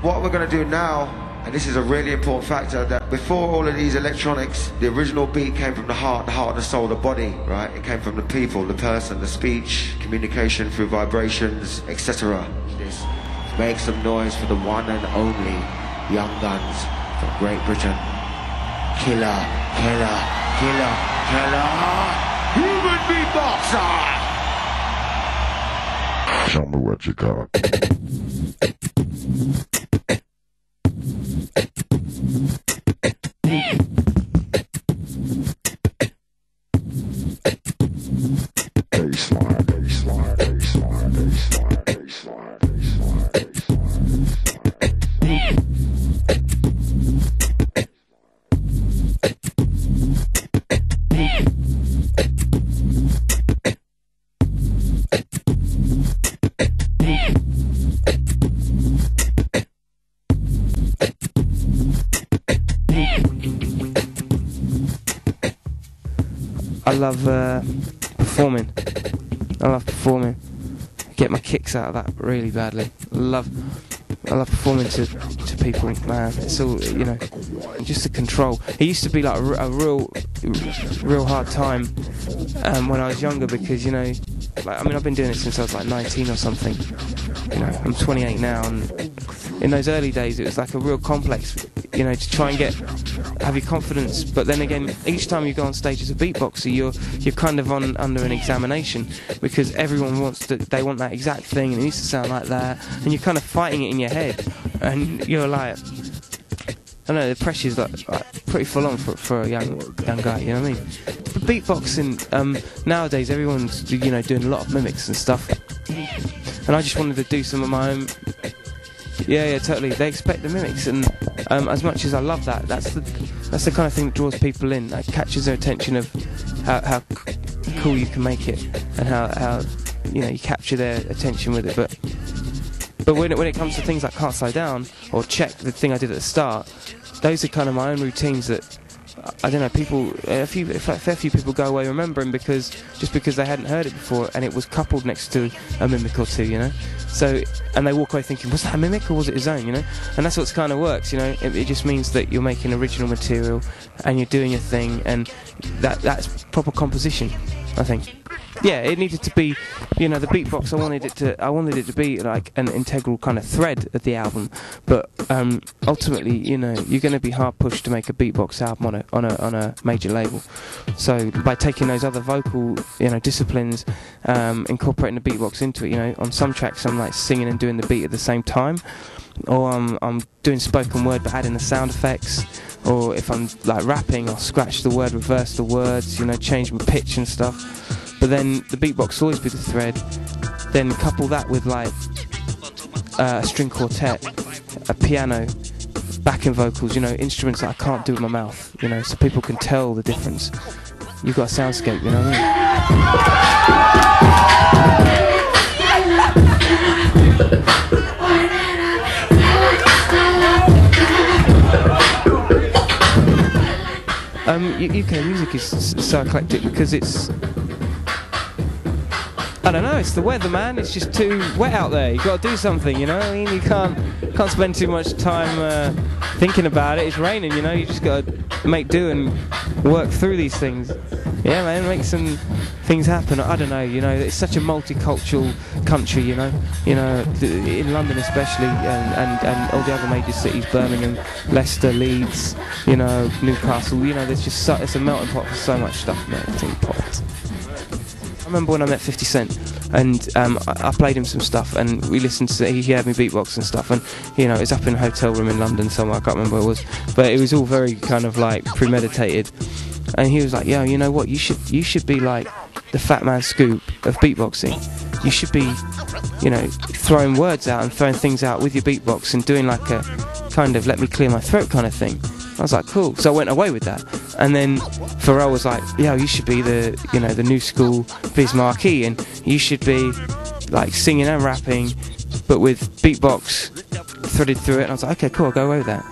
What we're going to do now, and this is a really important factor, that before all of these electronics, the original beat came from the heart and the soul, the body, right? It came from the people, the person, the speech, communication through vibrations, etc. This, make some noise for the one and only Young Guns from Great Britain. Killa Kela, Killa Kela, human beatboxer! Tell me what you got. Baseline, baseline, baseline, baseline, baseline, baseline, baseline. I love performing. I love performing. I get my kicks out of that really badly. I love performing to people, man. It's all, you know, just the control. It used to be like a real hard time when I was younger, because, you know, like, I mean, I've been doing it since I was like 19 or something. You know, I'm 28 now, and in those early days it was like a real complex, you know, to try and have your confidence. But then again, each time you go on stage as a beatboxer, you're kind of under an examination, because everyone they want that exact thing, and it needs to sound like that, and you're kind of fighting it in your head, and you're like, I don't know, the pressure's like pretty full on for a young guy, you know what I mean? But beatboxing, nowadays everyone's, you know, doing a lot of mimics and stuff, and I just wanted to do some of my own. Yeah, totally. They expect the mimics, and as much as I love that, that's the kind of thing that draws people in, that catches their attention of how cool you can make it, and how you know, you capture their attention with it. But when it comes to things like Can't Slow Down or Check, the thing I did at the start, those are kind of my own routines that, I don't know, a fair few people go away remembering, because they hadn't heard it before, and it was coupled next to a mimic or two, you know. So, and they walk away thinking, was that a mimic or was it his own, you know? And that's what kind of works, you know. It just means that you're making original material and you're doing your thing, and that's proper composition, I think. Yeah, it needed to be, you know, the beatbox. I wanted it to be like an integral kind of thread of the album. But ultimately, you know, you're going to be hard pushed to make a beatbox album on a major label. So by taking those other vocal, you know, disciplines, incorporating the beatbox into it, you know, on some tracks I'm like singing and doing the beat at the same time, or I'm doing spoken word but adding the sound effects. Or if I'm like rapping, I'll scratch the word, reverse the words, you know, change my pitch and stuff. But then the beatbox will always be the thread. Then couple that with like a string quartet, a piano, backing vocals, you know, instruments that I can't do with my mouth, you know, so people can tell the difference. You've got a soundscape, you know what I mean? UK music is so eclectic because it's, I don't know, it's the weather, man. It's just too wet out there. You've got to do something, you know what I mean? You can't spend too much time thinking about it. It's raining, you know. You just got to make do and work through these things. Yeah, man, make some things happen. I don't know, you know. It's such a multicultural country, you know. You know, in London especially, and all the other major cities, Birmingham, Leicester, Leeds, you know, Newcastle. You know, there's just it's a melting pot for so much stuff, melting pot. I remember when I met 50 Cent, and I played him some stuff, and we listened to, he had me beatbox and stuff, and, you know, it was up in a hotel room in London somewhere, I can't remember where it was, but it was all very kind of like premeditated, and he was like, yo, you know what, you should be like the Fat Man Scoop of beatboxing. You should be, you know, throwing words out and throwing things out with your beatbox and doing like a kind of let me clear my throat kind of thing. I was like, cool. So I went away with that. And then Pharrell was like, yo, you should be the, you know, the new school Biz Markie, and you should be like singing and rapping, but with beatbox threaded through it. And I was like, okay, cool, I'll go away with that.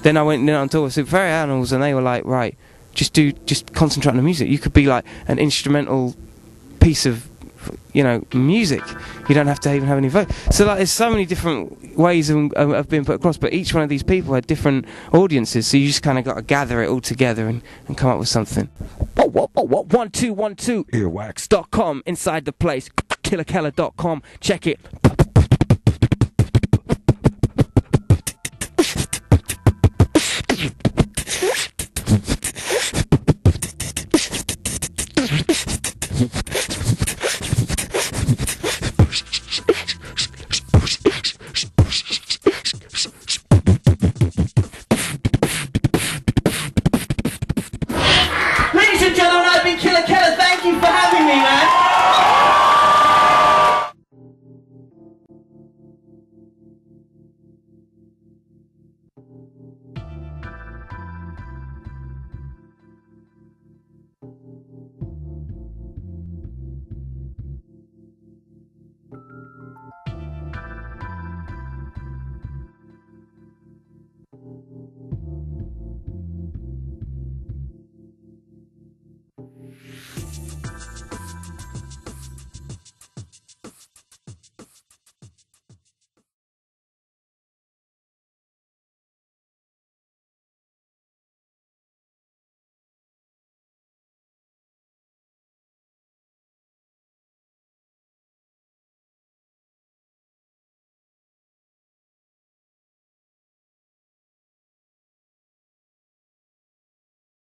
Then I went on tour with Super Fairy Animals, and they were like, right, just concentrate on the music. You could be like an instrumental piece of you know, music. You don't have to even have any vote. So like, there's so many different ways of being put across, but each one of these people had different audiences, so you just kind of got to gather it all together and come up with something. 1212 earwax.com inside the place. KillaKela.com. Check it.